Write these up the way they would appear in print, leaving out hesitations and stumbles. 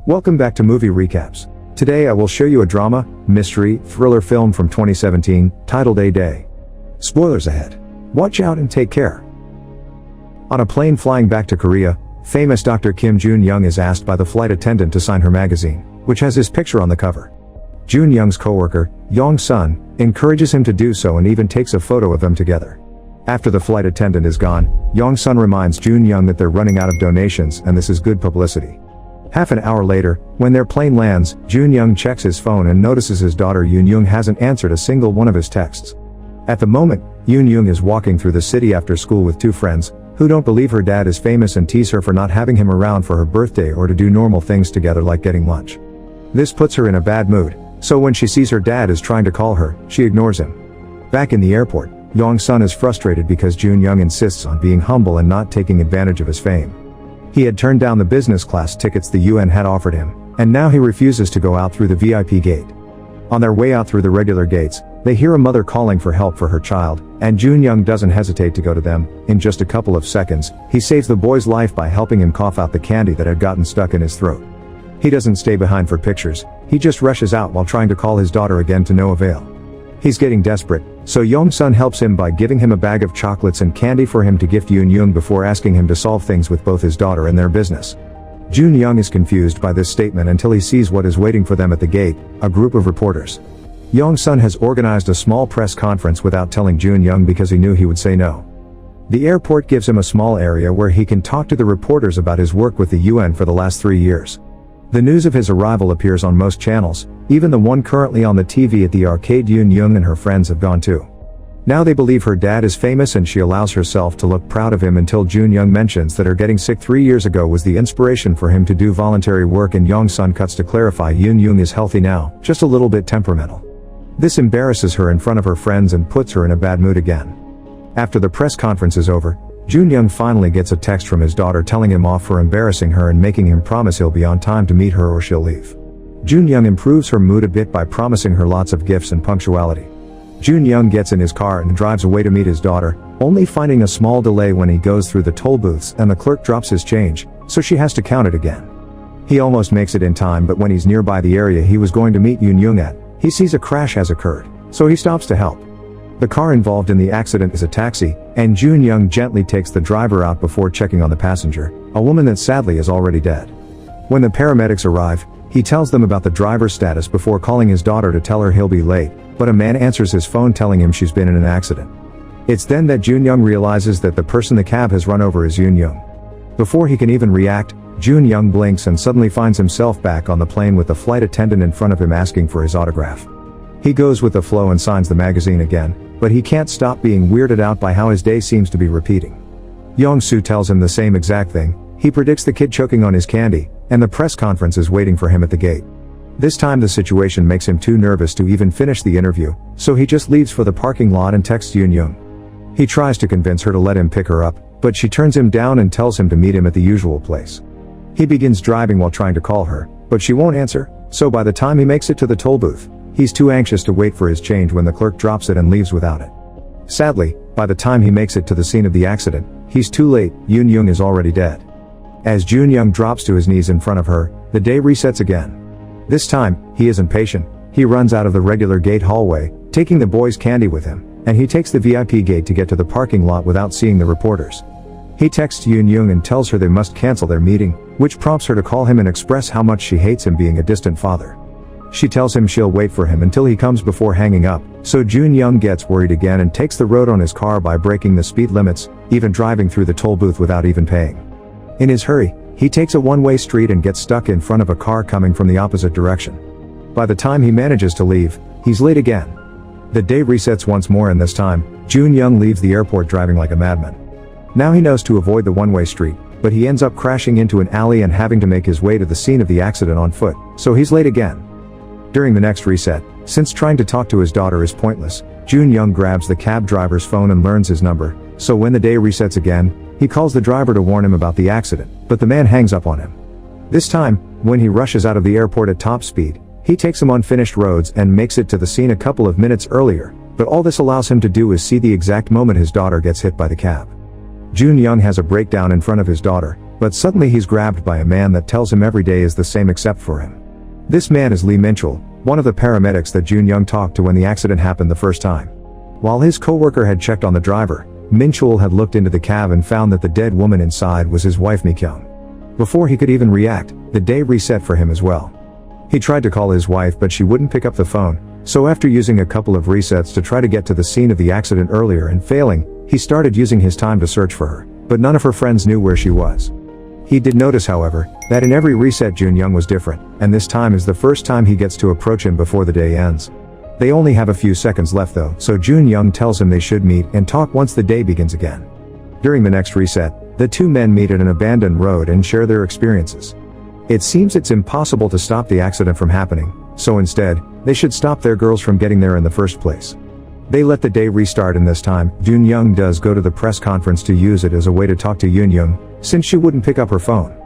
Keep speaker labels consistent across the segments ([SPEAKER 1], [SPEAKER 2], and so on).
[SPEAKER 1] Welcome back to Movie Recaps. Today I will show you a drama, mystery, thriller film from 2017, titled A Day. Spoilers ahead. Watch out and take care. On a plane flying back to Korea, famous Dr. Kim Jun-young is asked by the flight attendant to sign her magazine, which has his picture on the cover. Jun-young's coworker, Yong-sun, encourages him to do so and even takes a photo of them together. After the flight attendant is gone, Yong-sun reminds Jun-young that they're running out of donations and this is good publicity. Half an hour later, when their plane lands, Jun-young checks his phone and notices his daughter Yoon-young hasn't answered a single one of his texts. At the moment, Yoon-young is walking through the city after school with two friends, who don't believe her dad is famous and tease her for not having him around for her birthday or to do normal things together like getting lunch. This puts her in a bad mood, so when she sees her dad is trying to call her, she ignores him. Back in the airport, Yong-sun is frustrated because Jun-young insists on being humble and not taking advantage of his fame. He had turned down the business class tickets the UN had offered him, and now he refuses to go out through the VIP gate. On their way out through the regular gates, they hear a mother calling for help for her child, and Jun-young doesn't hesitate to go to them. In just a couple of seconds, he saves the boy's life by helping him cough out the candy that had gotten stuck in his throat. He doesn't stay behind for pictures, he just rushes out while trying to call his daughter again to no avail. He's getting desperate, so Yong-sun helps him by giving him a bag of chocolates and candy for him to gift Yoon-young before asking him to solve things with both his daughter and their business. Jun-young is confused by this statement until he sees what is waiting for them at the gate, a group of reporters. Yong-sun has organized a small press conference without telling Jun-young because he knew he would say no. The airport gives him a small area where he can talk to the reporters about his work with the UN for the last 3 years. The news of his arrival appears on most channels, even the one currently on the TV at the arcade. Yoon-young and her friends have gone too. Now they believe her dad is famous and she allows herself to look proud of him until Jun-young mentions that her getting sick 3 years ago was the inspiration for him to do voluntary work, and Yong-sun cuts to clarify Yoon-young is healthy now, just a little bit temperamental. This embarrasses her in front of her friends and puts her in a bad mood again. After the press conference is over, Jun-young finally gets a text from his daughter telling him off for embarrassing her and making him promise he'll be on time to meet her or she'll leave. Jun-young improves her mood a bit by promising her lots of gifts and punctuality. Jun-young gets in his car and drives away to meet his daughter, only finding a small delay when he goes through the toll booths and the clerk drops his change, so she has to count it again. He almost makes it in time, but when he's nearby the area he was going to meet Yoon-young at, he sees a crash has occurred, so he stops to help. The car involved in the accident is a taxi, and Jun-young gently takes the driver out before checking on the passenger, a woman that sadly is already dead. When the paramedics arrive, he tells them about the driver's status before calling his daughter to tell her he'll be late, but a man answers his phone telling him she's been in an accident. It's then that Jun-young realizes that the person the cab has run over is Yoon-young. Before he can even react, Jun-young blinks and suddenly finds himself back on the plane with the flight attendant in front of him asking for his autograph. He goes with the flow and signs the magazine again, but he can't stop being weirded out by how his day seems to be repeating. Yong-soo tells him the same exact thing. He predicts the kid choking on his candy, and the press conference is waiting for him at the gate. This time the situation makes him too nervous to even finish the interview, so he just leaves for the parking lot and texts Yoon-young. He tries to convince her to let him pick her up, but she turns him down and tells him to meet him at the usual place. He begins driving while trying to call her, but she won't answer, so by the time he makes it to the toll booth, he's too anxious to wait for his change when the clerk drops it and leaves without it. Sadly, by the time he makes it to the scene of the accident, he's too late. Yoon-young is already dead. As Jun-young drops to his knees in front of her, the day resets again. This time, he isn't patient. He runs out of the regular gate hallway, taking the boy's candy with him, and he takes the VIP gate to get to the parking lot without seeing the reporters. He texts Yoon-young and tells her they must cancel their meeting, which prompts her to call him and express how much she hates him being a distant father. She tells him she'll wait for him until he comes before hanging up, so Jun-young gets worried again and takes the road on his car by breaking the speed limits, even driving through the toll booth without even paying. In his hurry, he takes a one-way street and gets stuck in front of a car coming from the opposite direction. By the time he manages to leave, he's late again. The day resets once more, and this time, Jun-young leaves the airport driving like a madman. Now he knows to avoid the one-way street, but he ends up crashing into an alley and having to make his way to the scene of the accident on foot, so he's late again. During the next reset, since trying to talk to his daughter is pointless, Jun-young grabs the cab driver's phone and learns his number, so when the day resets again, he calls the driver to warn him about the accident, but the man hangs up on him. This time, when he rushes out of the airport at top speed, he takes some unfinished roads and makes it to the scene a couple of minutes earlier, but all this allows him to do is see the exact moment his daughter gets hit by the cab. Jun-young has a breakdown in front of his daughter, But suddenly he's grabbed by a man that tells him every day is the same except for him. This man is Lee Minchul, one of the paramedics that Jun Young talked to when the accident happened the first time. While his co-worker had checked on the driver, Minchul had looked into the cab and found that the dead woman inside was his wife Mi-kyung. Before he could even react, the day reset for him as well. He tried to call his wife but she wouldn't pick up the phone, so after using a couple of resets to try to get to the scene of the accident earlier and failing, he started using his time to search for her, but none of her friends knew where she was. He did notice, however, that in every reset Jun Young was different, and this time is the first time he gets to approach him before the day ends. They only have a few seconds left though, so Jun Young tells him they should meet and talk once the day begins again. During the next reset, the two men meet at an abandoned road and share their experiences. It seems it's impossible to stop the accident from happening, so instead, they should stop their girls from getting there in the first place. They let the day restart, and this time, Jun Young does go to the press conference to use it as a way to talk to Yoon Young, since she wouldn't pick up her phone.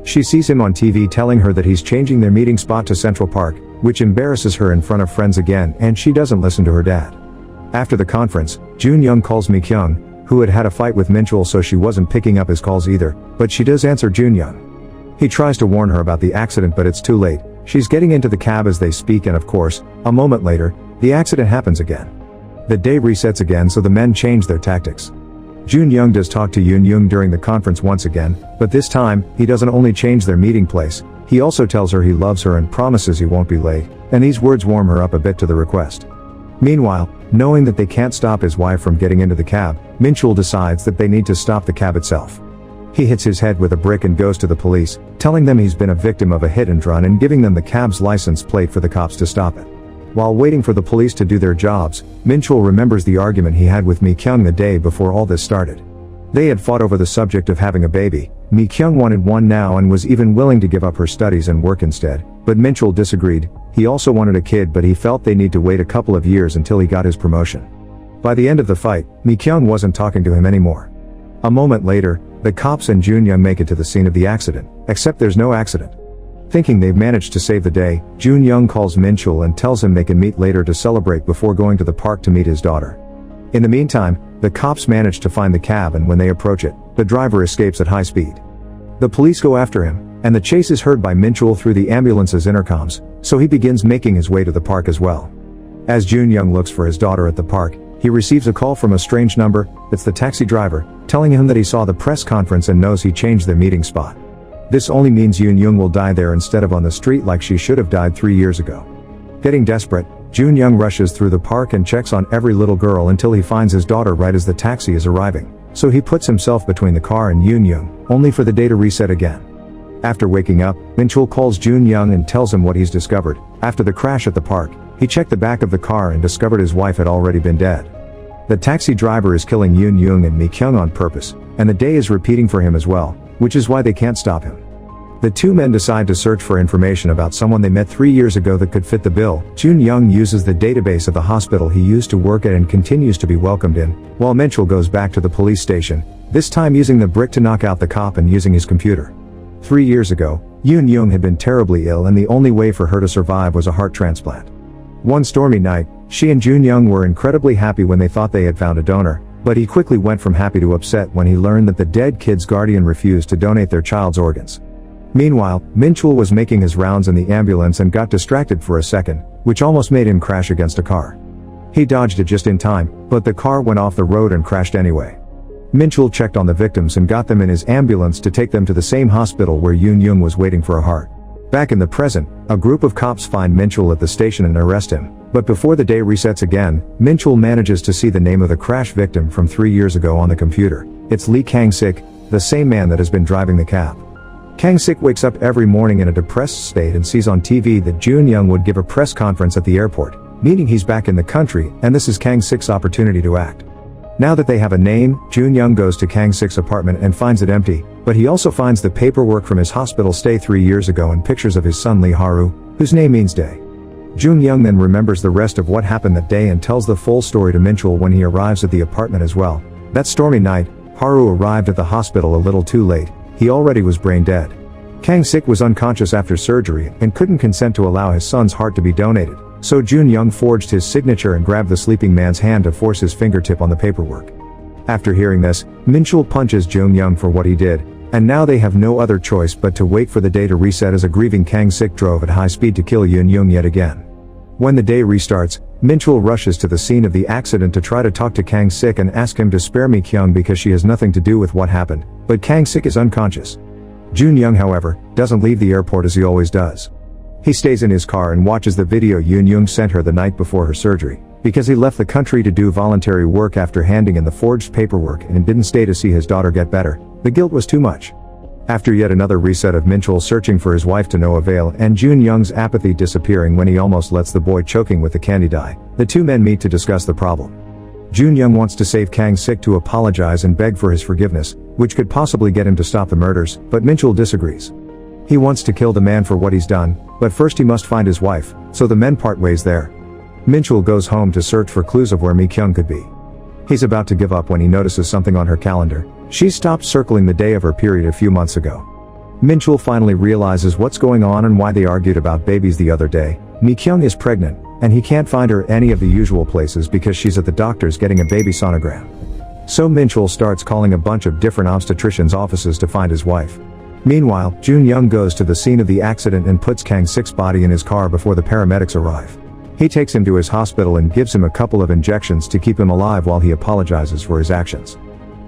[SPEAKER 1] She sees him on TV telling her that he's changing their meeting spot to Central Park, which embarrasses her in front of friends again, and she doesn't listen to her dad. After the conference, Jun Young calls Mi-kyung, who had had a fight with Minchul, so she wasn't picking up his calls either, but she does answer Jun Young. He tries to warn her about the accident but it's too late. She's getting into the cab as they speak, and of course, a moment later, the accident happens again. The day resets again, so the men change their tactics. Jun Young does talk to Yoon Young during the conference once again, but this time, he doesn't only change their meeting place, he also tells her he loves her and promises he won't be late, and these words warm her up a bit to the request. Meanwhile, knowing that they can't stop his wife from getting into the cab, Minchul decides that they need to stop the cab itself. He hits his head with a brick and goes to the police, telling them he's been a victim of a hit and run and giving them the cab's license plate for the cops to stop it. While waiting for the police to do their jobs, Minchul remembers the argument he had with Mi-kyung the day before all this started. They had fought over the subject of having a baby. Mi-kyung wanted one now and was even willing to give up her studies and work instead, but Minchul disagreed. He also wanted a kid, but he felt they need to wait a couple of years until he got his promotion. By the end of the fight, Mi-kyung wasn't talking to him anymore. A moment later, the cops and Jun Young make it to the scene of the accident, except there's no accident. Thinking they've managed to save the day, Jun Young calls Minchul and tells him they can meet later to celebrate before going to the park to meet his daughter. In the meantime, the cops manage to find the cab, and when they approach it, the driver escapes at high speed. The police go after him, and the chase is heard by Minchul through the ambulance's intercoms, so he begins making his way to the park as well. As Jun Young looks for his daughter at the park, he receives a call from a strange number. It's the taxi driver, telling him that he saw the press conference and knows he changed their meeting spot. This only means Yoon Young will die there instead of on the street like she should have died 3 years ago. Getting desperate, Jun Young rushes through the park and checks on every little girl until he finds his daughter right as the taxi is arriving, so he puts himself between the car and Yoon Young, only for the day to reset again. After waking up, Minchul calls Jun Young and tells him what he's discovered. After the crash at the park, he checked the back of the car and discovered his wife had already been dead. The taxi driver is killing Yoon Young and Mi-kyung on purpose, and the day is repeating for him as well, which is why they can't stop him. The two men decide to search for information about someone they met 3 years ago that could fit the bill. Jun Young uses the database of the hospital he used to work at and continues to be welcomed in, while Minchul goes back to the police station, this time using the brick to knock out the cop and using his computer. 3 years ago, Yoon Young had been terribly ill and the only way for her to survive was a heart transplant. One stormy night, she and Jun Young were incredibly happy when they thought they had found a donor, but he quickly went from happy to upset when he learned that the dead kid's guardian refused to donate their child's organs. Meanwhile, Minchul was making his rounds in the ambulance and got distracted for a second, which almost made him crash against a car. He dodged it just in time, but the car went off the road and crashed anyway. Minchul checked on the victims and got them in his ambulance to take them to the same hospital where Yoon Young was waiting for a heart. Back in the present, a group of cops find Minchul at the station and arrest him, but before the day resets again, Minchul manages to see the name of the crash victim from 3 years ago on the computer. It's Lee Kang-sik, the same man that has been driving the cab. Kang-sik wakes up every morning in a depressed state and sees on TV that Jun Young would give a press conference at the airport, meaning he's back in the country, and this is Kang-sik's opportunity to act. Now that they have a name, Jun Young goes to Kang-sik's apartment and finds it empty, but he also finds the paperwork from his hospital stay 3 years ago and pictures of his son Lee Haru, whose name means day. Jun Young then remembers the rest of what happened that day and tells the full story to Minchul when he arrives at the apartment as well. That stormy night, Haru arrived at the hospital a little too late. He already was brain dead. Kang-sik was unconscious after surgery and couldn't consent to allow his son's heart to be donated, so Jun Young forged his signature and grabbed the sleeping man's hand to force his fingertip on the paperwork. After hearing this, Minchul punches Jun Young for what he did, And now they have no other choice but to wait for the day to reset as a grieving Kang Sik drove at high speed to kill Yoon Young yet again. When the day restarts, Minchul rushes to the scene of the accident to try to talk to Kang Sik and ask him to spare Mi Kyung because she has nothing to do with what happened, but Kang Sik is unconscious. Jun Young, however, doesn't leave the airport as he always does. He stays in his car and watches the video Yoon Young sent her the night before her surgery, because he left the country to do voluntary work after handing in the forged paperwork and didn't stay to see his daughter get better. The guilt was too much. After yet another reset of Minchul searching for his wife to no avail and Jun Young's apathy disappearing when he almost lets the boy choking with the candy dye, the two men meet to discuss the problem. Jun Young wants to save Kang Sik to apologize and beg for his forgiveness, which could possibly get him to stop the murders, but Minchul disagrees. He wants to kill the man for what he's done, but first he must find his wife, so the men part ways there. Minchul goes home to search for clues of where Mi Kyung could be. He's about to give up when he notices something on her calendar. She stopped circling the day of her period a few months ago. Minchul finally realizes what's going on and why they argued about babies the other day. Mi Kyung is pregnant, and he can't find her any of the usual places because she's at the doctor's getting a baby sonogram. So Minchul starts calling a bunch of different obstetricians' offices to find his wife. Meanwhile, Jun Young goes to the scene of the accident and puts Kang Sik's body in his car before the paramedics arrive. He takes him to his hospital and gives him a couple of injections to keep him alive while he apologizes for his actions.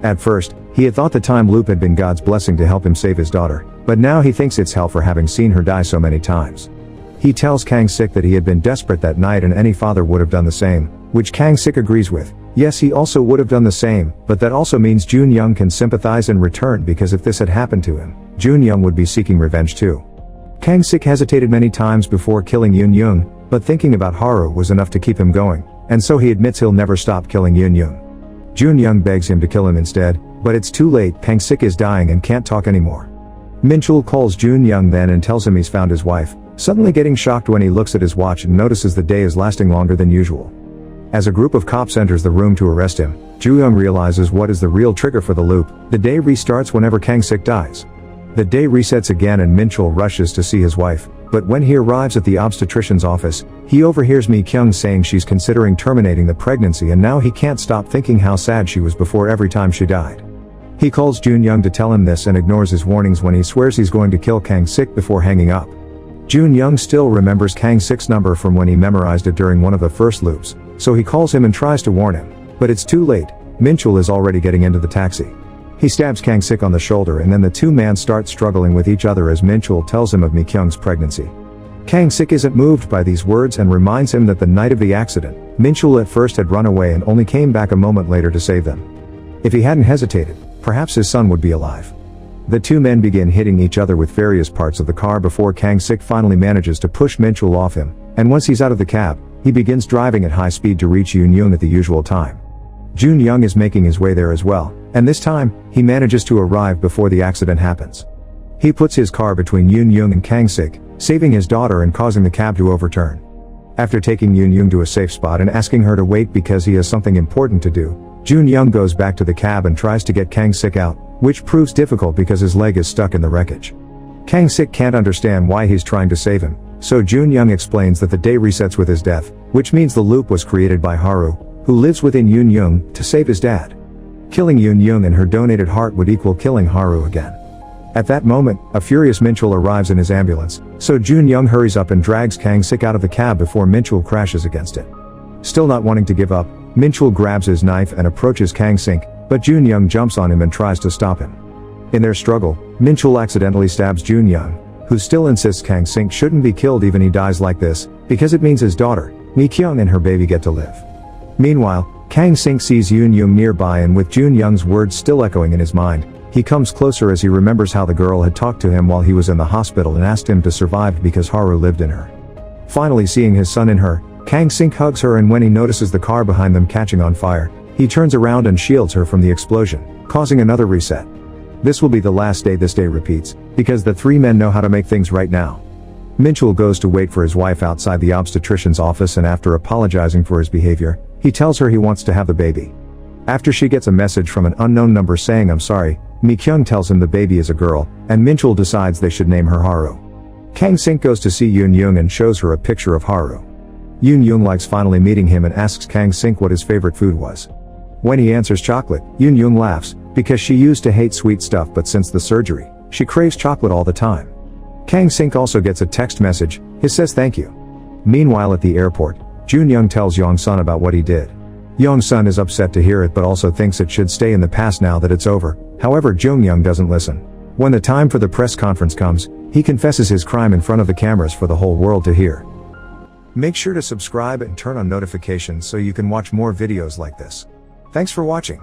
[SPEAKER 1] At first, he had thought the time loop had been God's blessing to help him save his daughter, but now he thinks it's hell for having seen her die so many times. He tells Kang Sik that he had been desperate that night and any father would have done the same, which Kang Sik agrees with. Yes, he also would have done the same, but that also means Jun Young can sympathize in return because if this had happened to him, Jun Young would be seeking revenge too. Kang Sik hesitated many times before killing Yoon Young, but thinking about Haru was enough to keep him going, and so he admits he'll never stop killing Yoon Young. Jun Young begs him to kill him instead, but it's too late. Kang Sik is dying and can't talk anymore. Minchul calls Jun Young then and tells him he's found his wife, suddenly getting shocked when he looks at his watch and notices the day is lasting longer than usual. As a group of cops enters the room to arrest him, Jun Young realizes what is the real trigger for the loop. The day restarts whenever Kang Sik dies. The day resets again and Minchul rushes to see his wife, but when he arrives at the obstetrician's office, he overhears Mi Kyung saying she's considering terminating the pregnancy and now he can't stop thinking how sad she was before every time she died. He calls Jun Young to tell him this and ignores his warnings when he swears he's going to kill Kang Sik before hanging up. Jun Young still remembers Kang Sik's number from when he memorized it during one of the first loops, so he calls him and tries to warn him, but it's too late. Minchul is already getting into the taxi. He stabs Kang Sik on the shoulder and then the two men start struggling with each other as Minchul tells him of Mi Kyung's pregnancy. Kang Sik isn't moved by these words and reminds him that the night of the accident, Minchul at first had run away and only came back a moment later to save them. If he hadn't hesitated, perhaps his son would be alive. The two men begin hitting each other with various parts of the car before Kang Sik finally manages to push Minchul off him, and once he's out of the cab, he begins driving at high speed to reach Yoon Young at the usual time. Jun Young is making his way there as well, and this time, he manages to arrive before the accident happens. He puts his car between Yoon Young and Kang Sik, saving his daughter and causing the cab to overturn. After taking Yoon Young to a safe spot and asking her to wait because he has something important to do, Jun Young goes back to the cab and tries to get Kang Sik out, which proves difficult because his leg is stuck in the wreckage. Kang Sik can't understand why he's trying to save him, so Jun Young explains that the day resets with his death, which means the loop was created by Haru, who lives within Yoon Young, to save his dad. Killing Yoon Young and her donated heart would equal killing Haru again. At that moment, a furious Minchul arrives in his ambulance, so Jun Young hurries up and drags Kang Sik out of the cab before Minchul crashes against it. Still not wanting to give up, Minchul grabs his knife and approaches Kang Sik, but Jun Young jumps on him and tries to stop him. In their struggle, Minchul accidentally stabs Jun Young, who still insists Kang Sik shouldn't be killed even he dies like this, because it means his daughter, Mi Kyung and her baby get to live. Meanwhile, Kang Sik sees Yoon Young nearby and with Jun Young's words still echoing in his mind, he comes closer as he remembers how the girl had talked to him while he was in the hospital and asked him to survive because Haru lived in her. Finally seeing his son in her, Kang Sik hugs her and when he notices the car behind them catching on fire, he turns around and shields her from the explosion, causing another reset. This will be the last day this day repeats, because the three men know how to make things right now. Minchul goes to wait for his wife outside the obstetrician's office and after apologizing for his behavior, he tells her he wants to have the baby. After she gets a message from an unknown number saying I'm sorry, Mi Kyung tells him the baby is a girl, and Minchul decides they should name her Haru. Kang Sik goes to see Yoon Young and shows her a picture of Haru. Yoon Young likes finally meeting him and asks Kang Sik what his favorite food was. When he answers chocolate, Yoon Young laughs, because she used to hate sweet stuff, but since the surgery, she craves chocolate all the time. Kang Sink also gets a text message. He says thank you. Meanwhile at the airport, Jun Young tells Yong Sun about what he did. Yong Sun is upset to hear it but also thinks it should stay in the past now that it's over. However, Jung Young doesn't listen. When the time for the press conference comes, he confesses his crime in front of the cameras for the whole world to hear. Make sure to subscribe and turn on notifications so you can watch more videos like this. Thanks for watching.